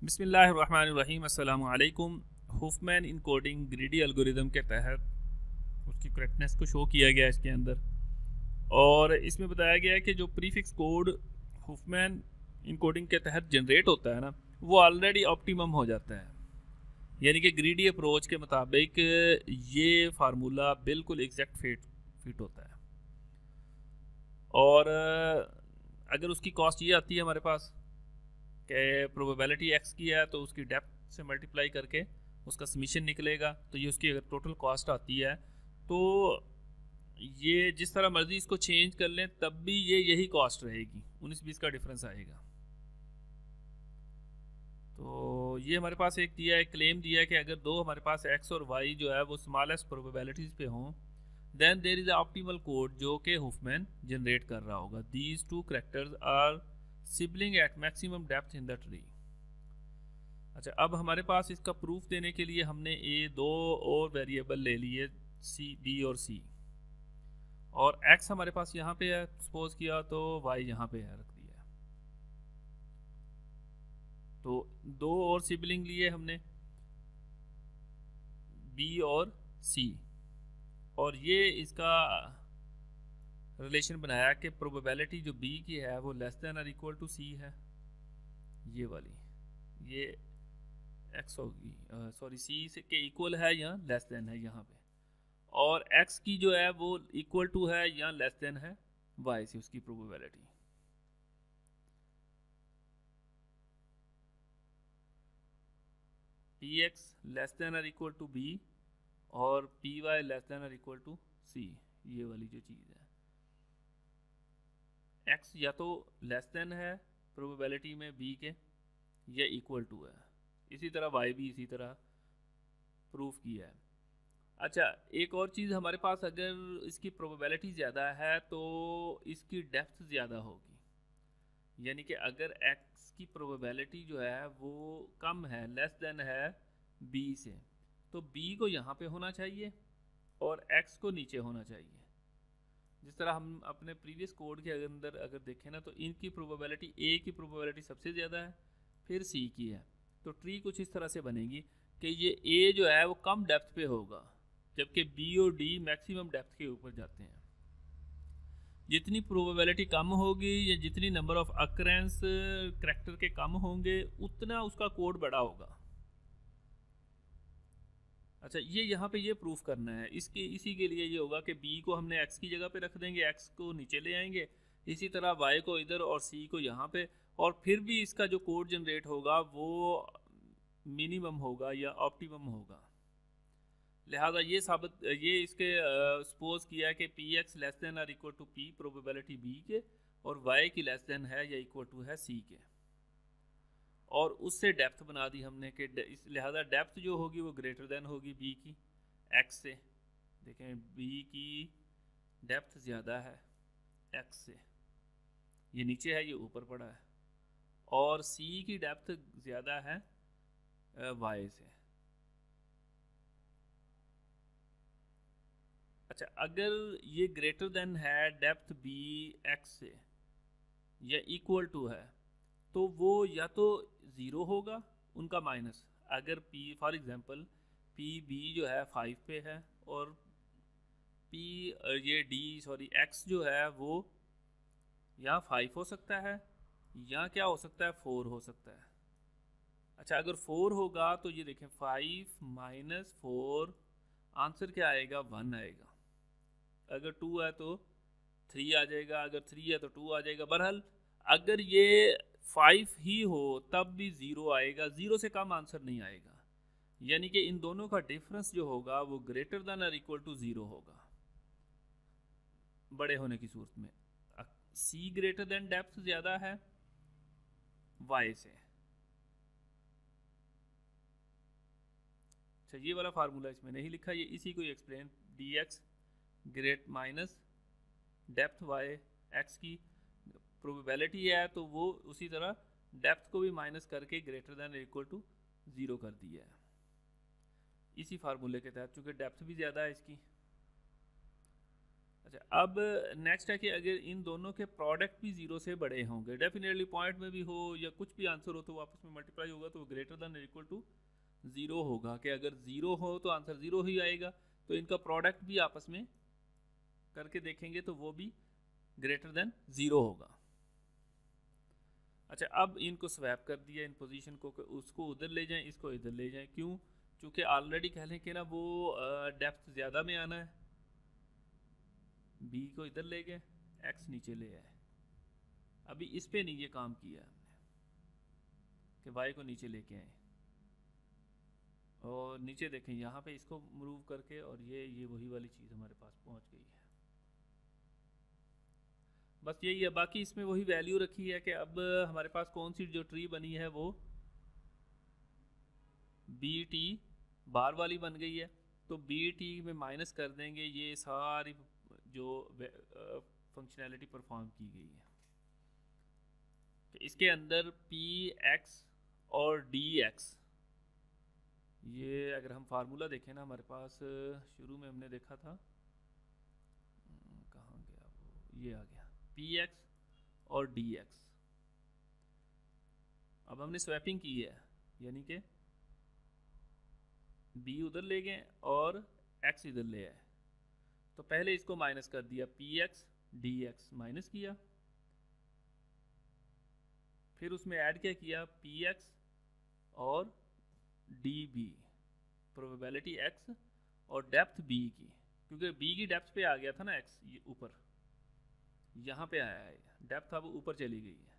बिस्मिल्लाहिर्रहमानिर्रहीम अस्सलामु अलैकुम। हुफमैन इनकोडिंग ग्रीडी एल्गोरिदम के तहत उसकी करेक्टनेस को शो किया गया इसके अंदर, और इसमें बताया गया है कि जो प्रीफिक्स कोड हुफमैन इनकोडिंग के तहत जनरेट होता है ना, वो ऑलरेडी ऑप्टिमम हो जाता है। यानी कि ग्रीडी अप्रोच के मुताबिक ये फार्मूला बिल्कुल एग्जैक्ट फिट होता है। और अगर उसकी कॉस्ट ये आती है हमारे पास कि प्रोबेबिलिटी एक्स की है तो उसकी डेप्थ से मल्टीप्लाई करके उसका समीशन निकलेगा, तो ये उसकी अगर टोटल कॉस्ट आती है तो ये जिस तरह मर्जी इसको चेंज कर लें तब भी ये यही कॉस्ट रहेगी, 19-20 का डिफरेंस आएगा। तो ये हमारे पास एक दिया है, क्लेम दिया है कि अगर दो हमारे पास एक्स और वाई जो है वो स्मॉलेस्ट प्रोबेबिलिटीज पे हों, then there is optimal code जो कि हुफमैन जनरेट कर रहा होगा। These two characters are sibling at maximum depth in the tree. अच्छा, अब हमारे पास इसका प्रूफ देने के लिए हमने ये दो और वेरिएबल ले लिए, सी बी और सी, और एक्स हमारे पास यहाँ पे है सपोज किया, तो वाई यहाँ पे है रख दिया है। तो दो और सिबलिंग लिए हमने, बी और सी, और ये इसका रिलेशन बनाया कि प्रोबेबिलिटी जो बी की है वो लेस देन और इक्वल टू सी है, ये वाली, ये एक्स होगी सॉरी सी से के इक्वल है या लेस देन है यहाँ पे, और एक्स की जो है वो इक्वल टू है या लेस देन है वाई से, उसकी probability. P X less than और इक्वल टू बी और पी वाई लेस देन और इक्वल टू सी, ये वाली जो चीज़ है, एक्स या तो लेस देन है प्रोबेबिलिटी में बी के या इक्वल टू है। इसी तरह वाई भी इसी तरह प्रूफ किया है। अच्छा, एक और चीज़ हमारे पास, अगर इसकी प्रोबेबिलिटी ज़्यादा है तो इसकी डेप्थ ज़्यादा होगी। यानी कि अगर x की प्रोबेबिलिटी जो है वो कम है, लेस देन है b से, तो b को यहाँ पे होना चाहिए और x को नीचे होना चाहिए। जिस तरह हम अपने प्रीवियस कोड के अंदर अगर देखें ना, तो इनकी प्रोबेबिलिटी a की प्रोबेबिलिटी सबसे ज़्यादा है, फिर c की है। तो ट्री कुछ इस तरह से बनेगी कि ये a जो है वो कम डेप्थ पे होगा, जबकि b और d मैक्सिमम डेप्थ के ऊपर जाते हैं। जितनी प्रोबेबिलिटी कम होगी या जितनी नंबर ऑफ अकरेंस करैक्टर के कम होंगे, उतना उसका कोड बड़ा होगा। अच्छा, ये यहाँ पे ये प्रूफ करना है, इसी के लिए ये होगा कि b को हमने x की जगह पे रख देंगे, x को नीचे ले आएंगे, इसी तरह y को इधर और c को यहाँ पे, और फिर भी इसका जो कोड जनरेट होगा वो मिनिमम होगा या ऑप्टिमम होगा। लिहाजा ये इसके सपोज किया है कि पी एक्स लेस देन और equal to P probability B K, और वाई की लेस देन है या इक्वल टू है सी के, और उससे डेप्थ बना दी हमने कि लिहाजा डेप्थ जो होगी वो ग्रेटर देन होगी बी की एक्स से। देखें, बी की डेप्थ ज़्यादा है एक्स से, ये नीचे है ये ऊपर पड़ा है, और सी की डेप्थ ज़्यादा है वाई से। अच्छा, अगर ये ग्रेटर देन है डेप्थ बी एक्स से या इक्वल टू है, तो वो या तो ज़ीरो होगा उनका माइनस, अगर P for example P B जो है 5 पे है और पी ये डी सॉरी एक्स जो है वो या 5 हो सकता है या क्या हो सकता है 4 हो सकता है। अच्छा, अगर 4 होगा तो ये देखें 5 माइनस 4 आंसर क्या आएगा, 1 आएगा। अगर 2 है तो 3 आ जाएगा, अगर 3 है तो 2 आ जाएगा। बहरहाल अगर ये 5 ही हो तब भी 0 आएगा, 0 से कम आंसर नहीं आएगा। यानी कि इन दोनों का डिफरेंस जो होगा वो ग्रेटर देन और इक्वल टू 0 होगा बड़े होने की सूरत में। सी ग्रेटर देन डेप्थ ज़्यादा है वाई से। अच्छा, ये वाला फार्मूला इसमें नहीं लिखा, ये इसी को explain, D X great minus depth Y X की प्रोबेबिलिटी है, तो वो उसी तरह डेप्थ को भी माइनस करके ग्रेटर देन इक्वल टू 0 कर दिया है इसी फार्मूले के तहत, चूँकि डेप्थ भी ज़्यादा है इसकी। अच्छा, अब नेक्स्ट है कि अगर इन दोनों के प्रोडक्ट भी ज़ीरो से बड़े होंगे, डेफिनेटली पॉइंट में भी हो या कुछ भी आंसर हो तो वो आपस में मल्टीप्लाई होगा तो greater than equal to zero होगा, कि अगर ज़ीरो हो तो आंसर ज़ीरो ही आएगा, तो इनका प्रोडक्ट भी आपस में करके देखेंगे तो वो भी ग्रेटर देन ज़ीरो होगा। अच्छा, अब इनको स्वैप कर दिया इन पोजीशन को, उसको उधर ले जाएं, इसको इधर ले जाएं। क्यों? चूँकि ऑलरेडी कह लें कि ना वो डेप्थ ज़्यादा में आना है, बी को इधर ले गए, एक्स नीचे ले आए। अभी इस पे नहीं ये काम किया हमने कि वाई को नीचे लेके आए, और नीचे देखें यहाँ पे इसको मूव करके, और ये वही वाली चीज़ हमारे पास पहुँच गई है। बस यही है, बाकी इसमें वही वैल्यू रखी है कि अब हमारे पास कौन सी जो ट्री बनी है वो बी टी बार वाली बन गई है, तो बी टी में माइनस कर देंगे ये सारी जो फंक्शनैलिटी परफॉर्म की गई है। तो इसके अंदर पी एक्स और डी एक्स, ये अगर हम फार्मूला देखें ना, हमारे पास शुरू में हमने देखा था, कहाँ गया वो, ये आ गया पी एक्स और डी एक्स। अब हमने स्वैपिंग की है, यानी कि बी उधर ले गए और एक्स इधर ले आए, तो पहले इसको माइनस कर दिया, P X D x minus किया, फिर उसमें ऐड क्या किया, पी एक्स और डी बी, प्रोबेबिलिटी एक्स और डेप्थ बी की, क्योंकि बी की डेप्थ पे आ गया था ना एक्स, ये ऊपर यहाँ पे आया है, डेप्थ अब ऊपर चली गई है,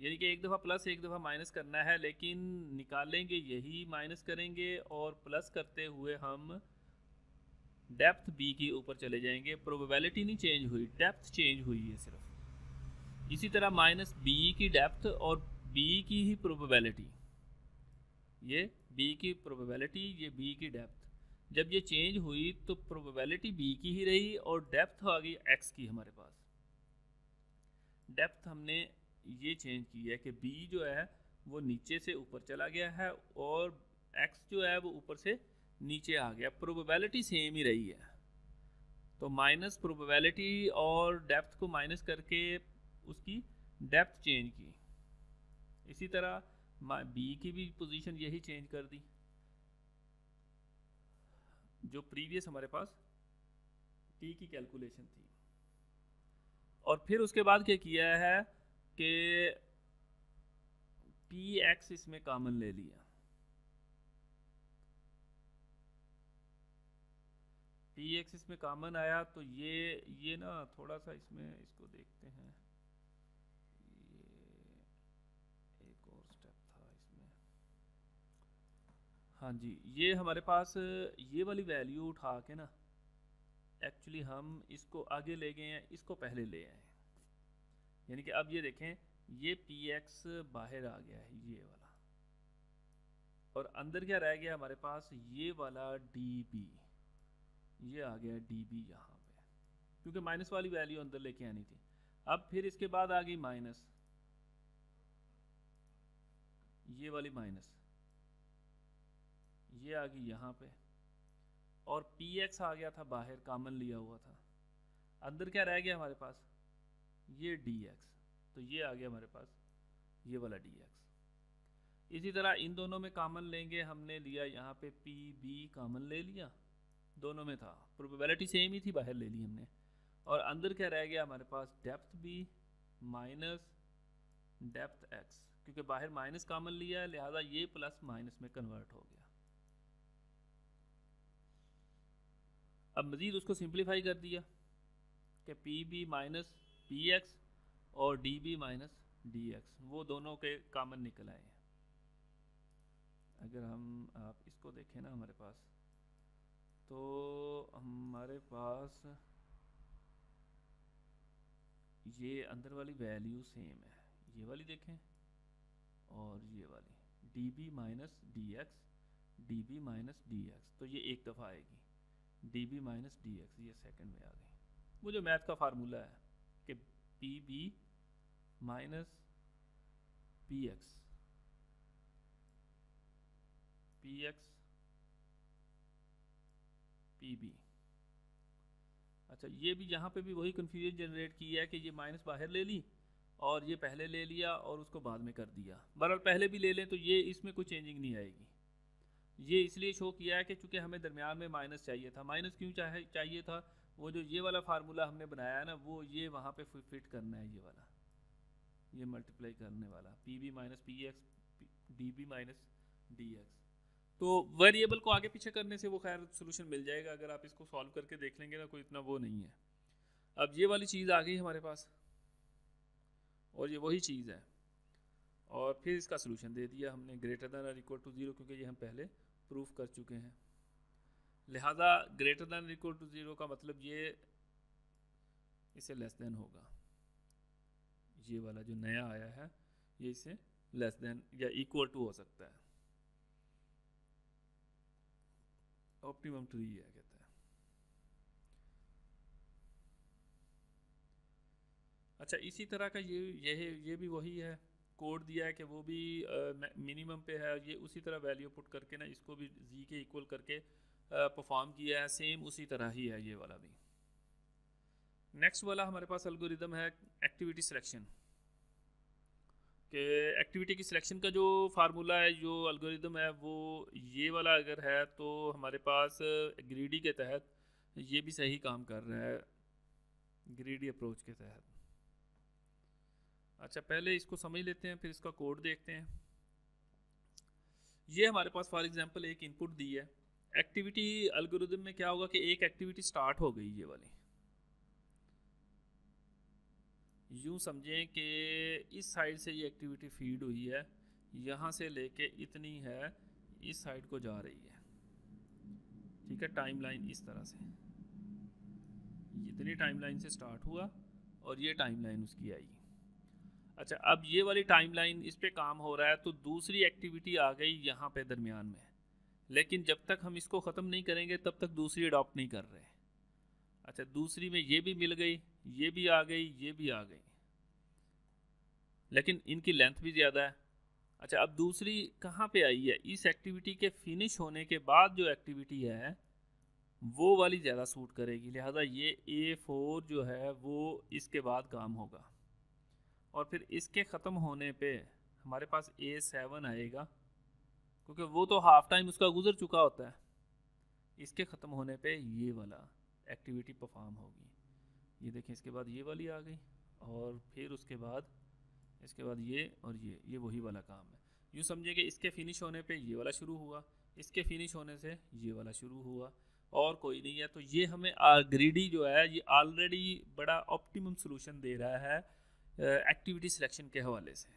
यानी कि एक दफ़ा प्लस एक दफ़ा माइनस करना है, लेकिन निकालेंगे यही, माइनस करेंगे और प्लस करते हुए हम डेप्थ बी के ऊपर चले जाएंगे। प्रोबेबिलिटी नहीं चेंज हुई, डेप्थ चेंज हुई है सिर्फ। इसी तरह माइनस बी की डेप्थ और बी की ही प्रोबेबिलिटी, ये बी की प्रोबेबिलिटी, ये बी की डेप्थ, जब ये चेंज हुई तो प्रोबेबिलिटी बी की ही रही और डेप्थ आ गई एक्स की हमारे पास। डेप्थ हमने ये चेंज की है कि बी जो है वो नीचे से ऊपर चला गया है और एक्स जो है वो ऊपर से नीचे आ गया, प्रोबेबिलिटी सेम ही रही है। तो माइनस प्रोबेबिलिटी और डेप्थ को माइनस करके उसकी डेप्थ चेंज की। इसी तरह बी की भी पोजीशन यही चेंज कर दी, जो प्रीवियस हमारे पास टी की कैलकुलेशन थी। और फिर उसके बाद क्या किया है कि पी एक्स इसमें कॉमन ले लिया, पी एक्स इसमें कॉमन आया, तो ये ना थोड़ा सा इसमें इसको देखते हैं, ये एक और स्टेप था इसमें। हाँ जी, ये हमारे पास ये वाली वैल्यू उठा के ना, एक्चुअली हम इसको आगे ले गए हैं, इसको पहले ले आए, यानी कि अब ये देखें, ये पी एक्स बाहर आ गया है ये वाला, और अंदर क्या रह गया हमारे पास, ये वाला डी बी, ये आ गया डी बी यहाँ पे, क्योंकि माइनस वाली वैल्यू अंदर लेके आनी थी। अब फिर इसके बाद आ गई माइनस, ये वाली माइनस, ये आ गई यहाँ पे, और पी एक्स आ गया था बाहर, कॉमन लिया हुआ था, अंदर क्या रह गया हमारे पास, ये डी एक्स, तो ये आ गया हमारे पास ये वाला डी एक्स। इसी तरह इन दोनों में कॉमन लेंगे, हमने लिया यहाँ पे पी बी कॉमन ले लिया, दोनों में था, प्रोबेबिलिटी सेम ही थी, बाहर ले ली हमने, और अंदर क्या रह गया हमारे पास, depth B minus depth X, क्योंकि बाहर माइनस कॉमन लिया है लिहाजा ये प्लस माइनस में कन्वर्ट हो गया। अब मज़ीद उसको सिंप्लीफाई कर दिया कि P B minus P X और D B minus D X, वो दोनों के कॉमन निकल आए हैं। अगर हम आप इसको देखें ना हमारे पास, तो हमारे पास ये अंदर वाली वैल्यू सेम है, ये वाली देखें और ये वाली, D B minus D X, D B minus D X, तो ये एक दफ़ा आएगी, D B minus D X ये सेकेंड में आ गई। वो जो मैथ का फार्मूला है कि P B minus P X, P X P B. अच्छा, ये भी यहाँ पे भी वही कन्फ्यूजन जनरेट की है कि ये माइनस बाहर ले ली और ये पहले ले लिया और उसको बाद में कर दिया। बहरहाल पहले भी ले लें तो ये इसमें कोई चेंजिंग नहीं आएगी। ये इसलिए शो किया है कि चूंकि हमें दरमियान में माइनस चाहिए था। माइनस क्यों चाहिए था? वो जो ये वाला फार्मूला हमने बनाया है ना, वो ये वहाँ पे फिट करना है, ये वाला, ये मल्टीप्लाई करने वाला P B minus P X D B minus D X. तो वेरिएबल को आगे पीछे करने से वो खैर सोल्यूशन मिल जाएगा, अगर आप इसको सॉल्व करके देख लेंगे ना, कोई इतना वो नहीं है। अब ये वाली चीज़ आ गई हमारे पास और ये वही चीज़ है, और फिर इसका सोल्यूशन दे दिया हमने ग्रेटर दैन और इक्वल टू ज़ीरो, क्योंकि ये हम पहले प्रूफ कर चुके हैं। लिहाजा greater than equal to zero का मतलब ये इससे लेस देन होगा। ये वाला जो नया आया है ये इससे लेस देन या इक्वल टू हो सकता है। ऑप्टिमम ट्री है कहता है। अच्छा, इसी तरह का ये भी वही है, कोड दिया है कि वो भी मिनिमम पे है। ये उसी तरह वैल्यू पुट करके ना इसको भी जी के इक्वल करके परफॉर्म किया है, सेम उसी तरह ही है ये वाला भी। नेक्स्ट वाला हमारे पास एल्गोरिदम है एक्टिविटी सिलेक्शन कि एक्टिविटी की सिलेक्शन का जो फार्मूला है, जो एल्गोरिदम है, वो ये वाला अगर है तो हमारे पास ग्रीडी के तहत ये भी सही काम कर रहा है, ग्रीडी अप्रोच के तहत। अच्छा, पहले इसको समझ लेते हैं फिर इसका कोड देखते हैं। ये हमारे पास फॉर एग्जांपल एक इनपुट दी है। एक्टिविटी एल्गोरिदम में क्या होगा कि एक एक्टिविटी स्टार्ट हो गई, ये वाली, यूँ समझें कि इस साइड से ये एक्टिविटी फीड हुई है, यहाँ से लेके इतनी है, इस साइड को जा रही है, ठीक है। टाइमलाइन इस तरह से, इतनी टाइमलाइन से स्टार्ट हुआ और ये टाइमलाइन उसकी आई। अच्छा, अब ये वाली टाइमलाइन इस पे काम हो रहा है तो दूसरी एक्टिविटी आ गई यहाँ पे दरमियान में, लेकिन जब तक हम इसको ख़त्म नहीं करेंगे तब तक दूसरी अडॉप्ट नहीं कर रहे। अच्छा, दूसरी में ये भी मिल गई, ये भी आ गई, ये भी आ गई, लेकिन इनकी लेंथ भी ज़्यादा है। अच्छा, अब दूसरी कहाँ पे आई है? इस एक्टिविटी के फिनिश होने के बाद जो एक्टिविटी है वो वाली ज़्यादा सूट करेगी, लिहाजा ये A4 जो है वो इसके बाद काम होगा, और फिर इसके ख़त्म होने पे हमारे पास A7 आएगा, क्योंकि वो तो हाफ टाइम उसका गुजर चुका होता है। इसके ख़त्म होने पे ये वाला एक्टिविटी परफॉर्म होगी। ये देखें, इसके बाद ये वाली आ गई, और फिर उसके बाद इसके बाद ये, और ये वही वाला काम है। यूँ समझिए कि इसके फिनिश होने पे ये वाला शुरू हुआ, इसके फिनिश होने से ये वाला शुरू हुआ, और कोई नहीं है। तो ये हमें ग्रीडी जो है ये ऑलरेडी बड़ा ऑप्टिमम सोल्यूशन दे रहा है एक्टिविटी सिलेक्शन के हवाले से।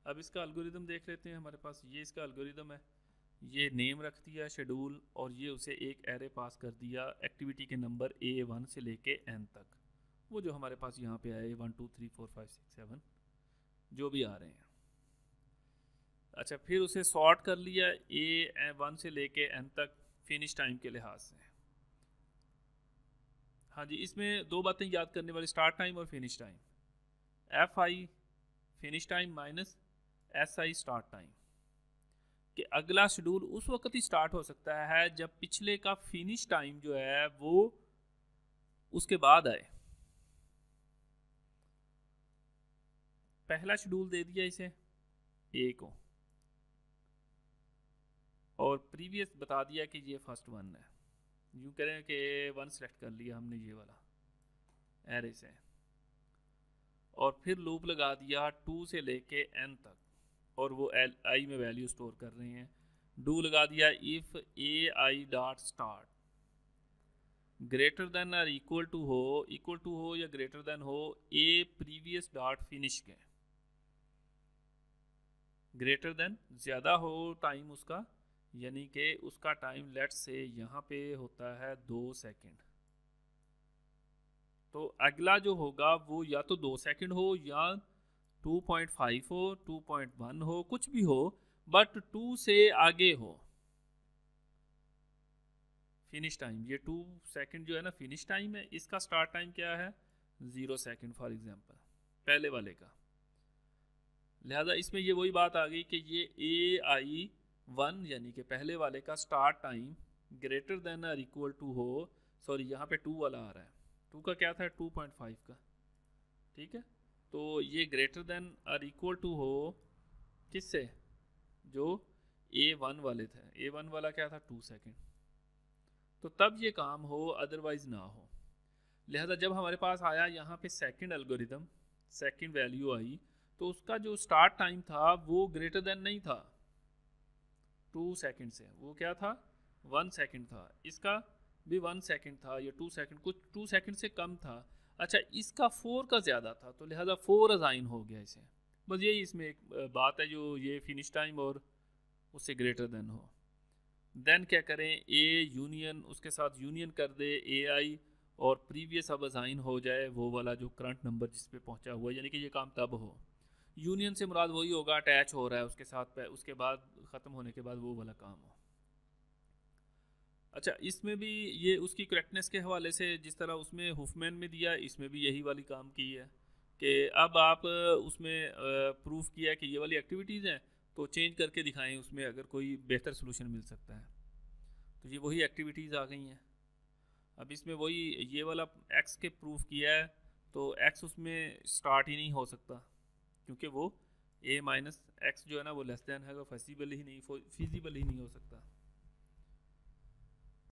अब इसका एल्गोरिदम देख लेते हैं। हमारे पास ये इसका एल्गोरिदम है, ये नेम रख दिया शेड्यूल, और ये उसे एक एरे पास कर दिया एक्टिविटी के नंबर A1 से लेके N तक, वो जो हमारे पास यहाँ पे आए 1 2 3 4 5 6 7 जो भी आ रहे हैं। अच्छा, फिर उसे सॉर्ट कर लिया A1 से लेके N तक फिनिश टाइम के लिहाज से। हाँ जी, इसमें दो बातें याद करने वाली, स्टार्ट टाइम और finish time. FI finish time minus SI start time, कि अगला शेड्यूल उस वक्त ही स्टार्ट हो सकता है जब पिछले का फिनिश टाइम जो है वो उसके बाद आए। पहला शेड्यूल दे दिया इसे A को, और प्रीवियस बता दिया कि ये फर्स्ट वन है। यूँ करें कि 1 सेलेक्ट कर लिया हमने ये वाला एरे से, और फिर लूप लगा दिया 2 से लेके N तक, और वो I में वैल्यू स्टोर कर रहे हैं। डू लगा दिया if AI dot start greater than और इक्वल टू हो या ग्रेटर देन हो A प्रीवियस डॉट फिनिश के, ग्रेटर देन ज़्यादा हो टाइम उसका, यानी कि उसका टाइम लेट से यहाँ पे होता है 2 सेकंड, तो अगला जो होगा वो या तो 2 सेकंड हो या 2.5 हो, 2.1 हो, कुछ भी हो, बट 2 से आगे हो फिनिश टाइम। ये 2 सेकंड जो है ना फिनिश टाइम है, इसका स्टार्ट टाइम क्या है 0 सेकंड फॉर एग्जांपल पहले वाले का। लिहाजा इसमें ये वही बात आ गई कि ये AI1 यानी कि पहले वाले का स्टार्ट टाइम ग्रेटर देन और इक्वल टू हो, सॉरी यहाँ पे 2 वाला आ रहा है, 2 का क्या था 2.5 का, ठीक है। तो ये ग्रेटर देन और इक्वल टू हो किससे, जो A1 वाले थे, A1 वाला क्या था 2 सेकेंड, तो तब ये काम हो, अदरवाइज ना हो। लिहाजा जब हमारे पास आया यहाँ पे सेकंड एल्गोरिदम, सेकंड वैल्यू आई, तो उसका जो स्टार्ट टाइम था वो ग्रेटर देन नहीं था 2 सेकंड से, वो क्या था 1 सेकंड था, इसका भी 1 सेकंड था या 2 सेकंड, कुछ 2 सेकंड से कम था। अच्छा, इसका 4 का ज़्यादा था, तो लिहाजा 4 असाइन हो गया इसे। बस यही इसमें एक बात है, जो ये फिनिश टाइम और उससे ग्रेटर देन हो। देन क्या करें, ए यूनियन, उसके साथ यूनियन कर दे AI, और प्रीवियस अब असाइन हो जाए वो वाला जो करंट नंबर जिस पे पहुंचा हुआ है, यानी कि ये काम तब हो। यूनियन से मुराद वही होगा अटैच हो रहा है उसके साथ, उसके बाद ख़त्म होने के बाद वो वाला काम हो। अच्छा, इसमें भी ये उसकी करेक्टनेस के हवाले से जिस तरह उसमें हुफमैन में दिया, इसमें भी यही वाली काम की है कि अब आप उसमें प्रूफ किया है कि ये वाली एक्टिविटीज़ हैं, तो चेंज करके दिखाएं उसमें अगर कोई बेहतर सोल्यूशन मिल सकता है। तो ये वही एक्टिविटीज़ आ गई हैं। अब इसमें वही ये वाला एक्स के प्रूफ किया है, तो एक्स उसमें स्टार्ट ही नहीं हो सकता, क्योंकि वो A - x जो है ना वो लेस दैन है, वो फिजिबल ही नहीं हो सकता।